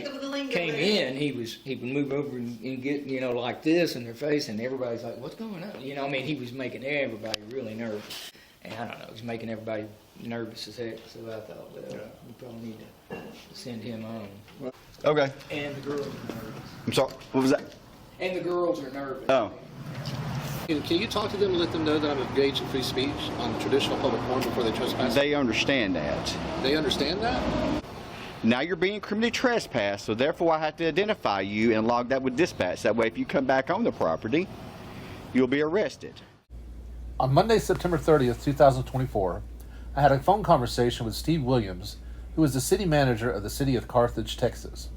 came in, he would move over and get, like this in their face, and everybody's like, what's going on? He was making everybody really nervous. And I don't know, he's making everybody nervous as heck, so I thought, well, we probably need to send him on. Okay. And the girls are nervous. I'm sorry, what was that? And the girls are nervous. Oh. Can you talk to them and let them know that I'm engaged in free speech on the traditional public forum before they trespass? They understand that. They understand that? Now you're being criminally trespassed, so therefore I have to identify you and log that with dispatch. That way if you come back on the property, you'll be arrested. On Monday, September 30th, 2024, I had a phone conversation with Steve Williams, who is the city manager of the city of Carthage, Texas.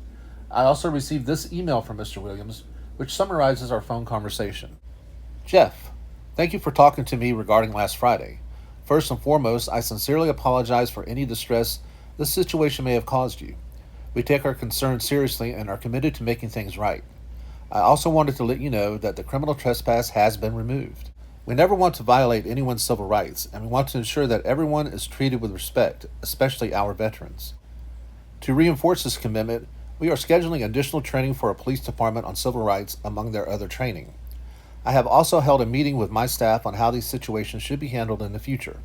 I also received this email from Mr. Williams, which summarizes our phone conversation. Jeff, thank you for talking to me regarding last Friday. First and foremost, I sincerely apologize for any distress this situation may have caused you. We take our concerns seriously and are committed to making things right. I also wanted to let you know that the criminal trespass has been removed. We never want to violate anyone's civil rights, and we want to ensure that everyone is treated with respect, especially our veterans. To reinforce this commitment, we are scheduling additional training for our police department on civil rights, among their other training. I have also held a meeting with my staff on how these situations should be handled in the future.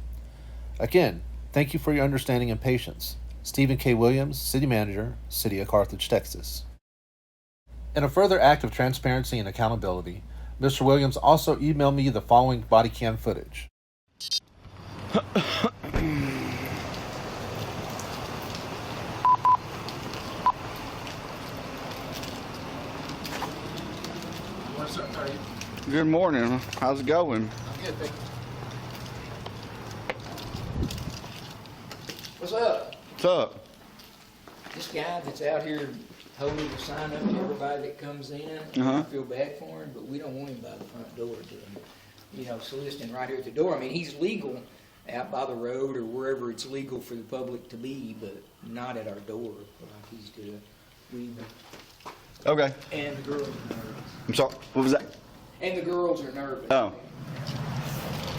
Again, thank you for your understanding and patience. Stephen K. Williams, City Manager, City of Carthage, Texas. In a further act of transparency and accountability, Mr. Williams also emailed me the following body cam footage. What's up, how are you? Good morning. How's it going? I'm good, thank you. What's up? What's up? This guy that's out here holding the sign up to everybody that comes in, I feel bad for him, but we don't want him by the front door soliciting right here at the door. He's legal out by the road or wherever it's legal for the public to be, but not at our door like he's doing. Okay. And the girls are nervous. I'm sorry, what was that? And the girls are nervous. Oh.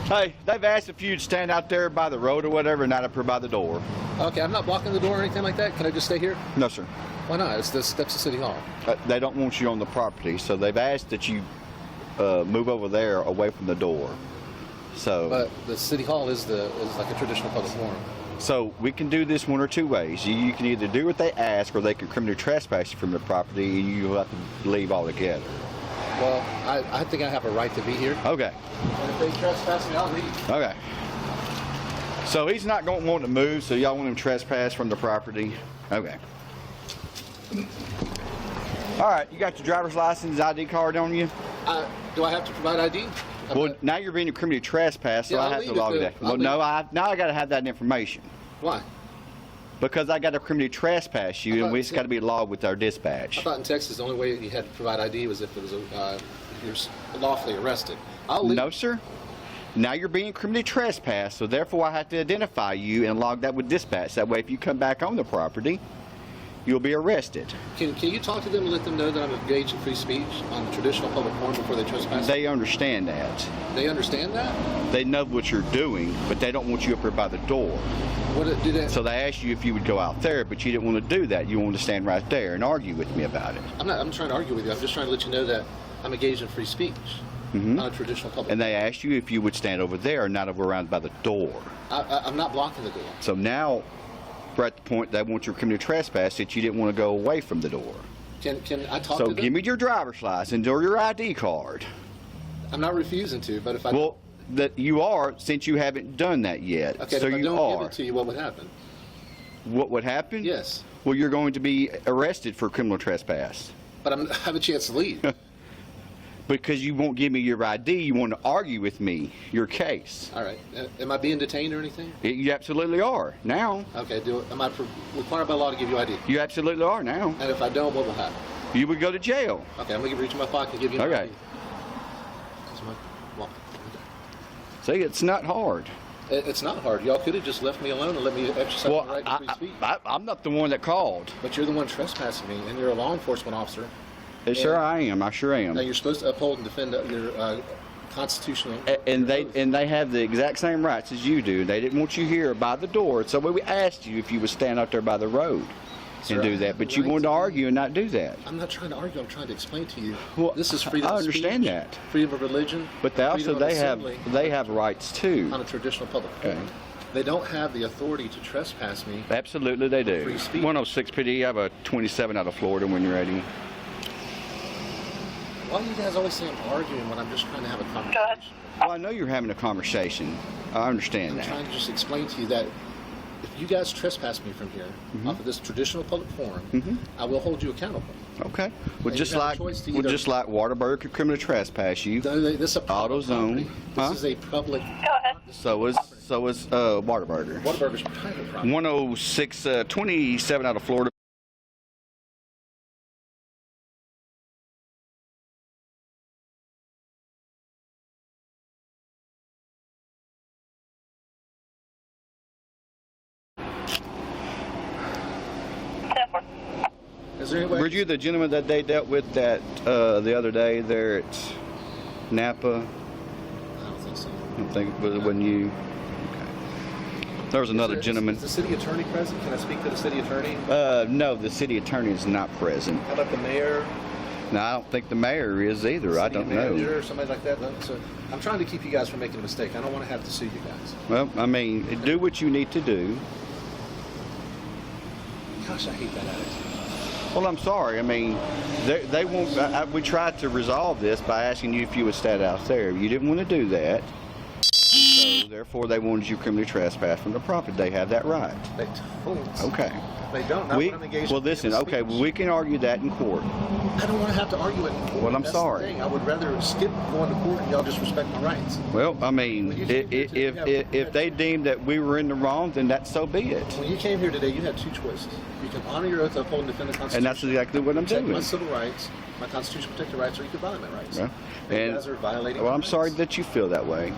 Hey, they've asked if you'd stand out there by the road or whatever, not up here by the door. Okay, I'm not blocking the door or anything like that. Can I just stay here? No, sir. Why not? That's the city hall. They don't want you on the property, so they've asked that you move over there away from the door. So. But the city hall is like a traditional public forum. So we can do this one or two ways. You can either do what they ask, or they can criminally trespass you from the property, and you'll have to leave altogether. Well, I think I have a right to be here. Okay. And if they trespass me, I'll leave. Okay. So he's not going to want to move, so y'all want him to trespass from the property? Okay. All right, you got your driver's license, ID card on you? Do I have to provide ID? Well, now you're being a criminally trespassed, so Yeah, I I'll have to leave log it that. there. Well, no, now I got to have that information. Why? Because I got to criminally trespass you, and it's got to be logged with our I dispatch. thought in Texas the only way you had to provide ID was if it was you're lawfully arrested. I'll leave. No, sir. Now you're being criminally trespassed, so therefore I have to identify you and log that with dispatch. That way if you come back on the property, you'll be arrested. Can you talk to them and let them know that I'm engaged in free speech on the traditional public forum before they trespass? They understand that. They understand that? They know what you're doing, but they don't want you up here by the door. What do they? So they asked you if you would go out there, but you didn't want to do that. You wanted to stand right there and argue with me about it. I'm trying to argue with you. I'm just trying to let you know that I'm engaged in free speech on a traditional public And they asked you if you would stand over there and not over around by the door. I'm not blocking the door. So now we're at the point they want your criminal trespass that you didn't want to go away from the door. Can I talk to So them? give me your driver's license or your ID card. I'm not refusing to, but if I Well, that you are, since you haven't done that yet. okay, so if I you don't are. give it to you, what would happen? What would happen? Yes, Well, you're going to be arrested for criminal trespass. but I have a chance to leave. Because you won't give me your ID, you want to argue with me your case. All right. Am I being detained or anything? You absolutely are now. Okay. Am I required by law to give you ID? You absolutely are now. And if I don't, what will happen? You would go to jail. Okay, I'm going to reach in my pocket and give you an Okay. ID. That's my wallet. See, it's not hard. It's not hard. Y'all could have just left me alone and let me exercise Well, my right to free speech. I'm not the one that called. But you're the one trespassing me, and you're a law enforcement officer. Yes, sir, I am. I sure am. Now you're supposed to uphold and defend your constitutional. And they have the exact same rights as you do. They didn't want you here by the door, so we asked you if you would stand out there by the road. and do that. But you wanted to argue and not do that. I'm not trying to argue. I'm trying to explain to you. Well, this is freedom I of understand speech, that. freedom of religion. But they also freedom of assembly they have rights too. on a traditional public forum. Okay. They don't have the authority to trespass me. Absolutely, they do. Free speech. 106 PD. I have a 27 out of Florida when you're ready. Why do you guys always say I'm arguing when I'm just trying to have a conversation? Go ahead. Well, I know you're having a conversation. I understand I'm that. trying to just explain to you that if you guys trespass me from here, off of this traditional public forum, I will hold you accountable. Okay. Well, And just you have a like choice to either- just like Waterburg could criminally trespass you. This is a public AutoZone. property. Huh? This is a public. Go ahead. So is Waterburger. Whataburger's private property. 106 27 out of Florida. Is there any way? Were you the gentleman that they dealt with that the other day there at Napa? I don't think so. I don't think it wasn't you. Okay. There was another gentleman. Is the city attorney present? Can I speak to the city attorney? No, the city attorney is not present. How about the mayor? No, I don't think the mayor is either. I City don't manager know. or somebody like that. So I'm trying to keep you guys from making a mistake. I don't want to have to sue you guys. Well, I mean, do what you need to do. Gosh, I hate that attitude. Well, I'm sorry. I mean, they won't. We tried to resolve this by asking you if you would stand out there. You didn't want to do that. And so, therefore, they wanted you criminally trespass from the property. They have that right. They don't. Okay. They don't. Not when I'm engaged Well, in listen. freedom of Okay, speech. well, we can argue that in court. I don't want to have to argue it in court. Well, I'm That's the sorry. thing. I would rather skip going to court and y'all just respect my rights. Well, I mean, Well, you came here today, if they deem that we were in the wrong, then that's so be it. When you came here today, you had two choices. You can honor your oath to uphold and defend the Constitution. And that's exactly what I'm protect doing. my civil rights, my constitution protected rights, or you can violate my rights. Well, you and guys are violating well, my I'm sorry rights. that you feel that way.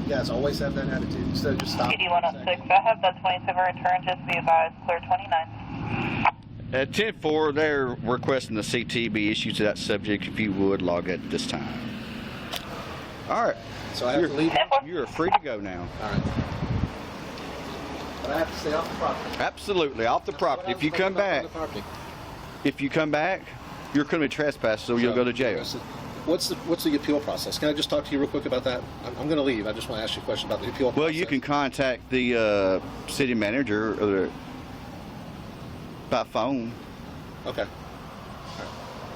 You guys always have that attitude instead of just stopping. PD 106. I have that 27 return. Just be advised. Clear 29. At 10-4, they're requesting the CT be issued to that subject. If you would, log it at this time. All right. So I have to leave. You're free to go now. All right. But I have to stay off the property. Absolutely, off the property. If you come back, you're criminally trespassed, so you'll go to jail. What's the appeal process? Can I just talk to you real quick about that? I'm going to leave. I just want to ask you a question about the appeal process. Well, you can contact the city manager or by phone. Okay.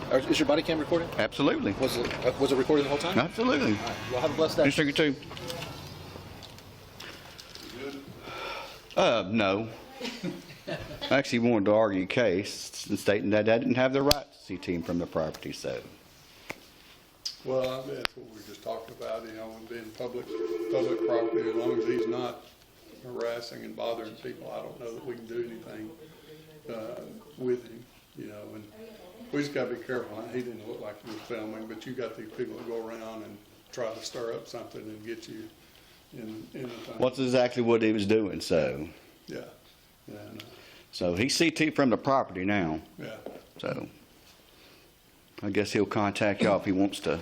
All right. Is your body cam recording? Absolutely. Was it recording the whole time? Absolutely. All right. Well, have a blessed day. Yes, sir, you too. No. I actually wanted to argue a case and stating that I didn't have the right to see team from the property, so. Well, that's what we just talked about, you know, being public property, as long as he's not harassing and bothering people, I don't know that we can do anything, with him, you know, and we just gotta be careful. He didn't look like he was filming, but you got these people that go around and try to stir up something and get you in the thing. Well, that's exactly what he was doing, so. Yeah, and, So he's CT from the property now, yeah, so. I guess he'll contact y'all if he wants to. you know,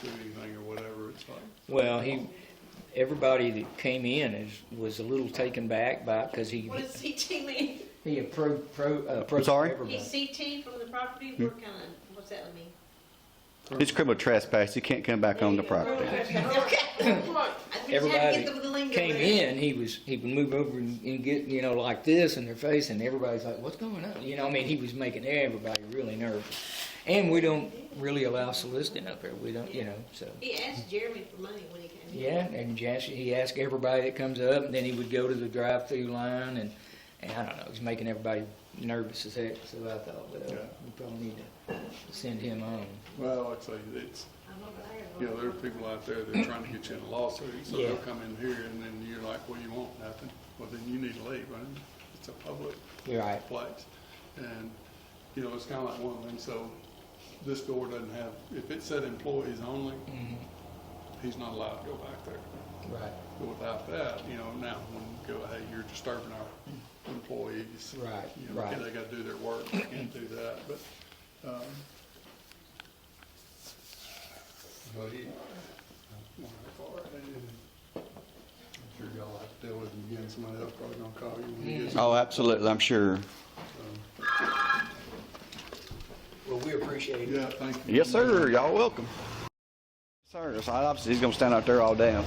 do anything or whatever, it's like. Well, everybody that came in was a little taken back by, because What does CT mean? he approached sorry? everybody. He's CT from the property, what kind of, what's that mean? It's criminal trespass, he can't come back on the property. Okay. Everybody came in, he would move over and get, you know, like this in their face, and everybody's like, what's going on? You know, I mean, he was making everybody really nervous. And we don't really allow soliciting up here, we don't, you know, so. He asked Jeremy for money when he came Yeah, here. and he asked everybody that comes up, and then he would go to the drive-through line, and I don't know, he's making everybody nervous as heck, so I thought, well, Yeah. we probably need to send him on. Well, like I say, it's, you know, there are people out there that are trying to get you in a lawsuit, so Yeah. they'll come in here and then you're like, well, you want nothing. Well, then you need to leave, right? It's a public You're right. place. And, you know, it's kind of like one thing, so this door doesn't have, if it said employees only, he's not allowed to go back there. Right. But without that, you know, now when you go, hey, you're disturbing our employees. Right, You know, right. they gotta do their work, they can't do that, but, well, sure y'all have to deal with him again. Somebody else probably gonna call you when he gets. Oh, absolutely, I'm sure. Well, we appreciate it. Yeah, thank you. Yes, sir. Y'all welcome. Sir, so obviously he's gonna stand out there all day.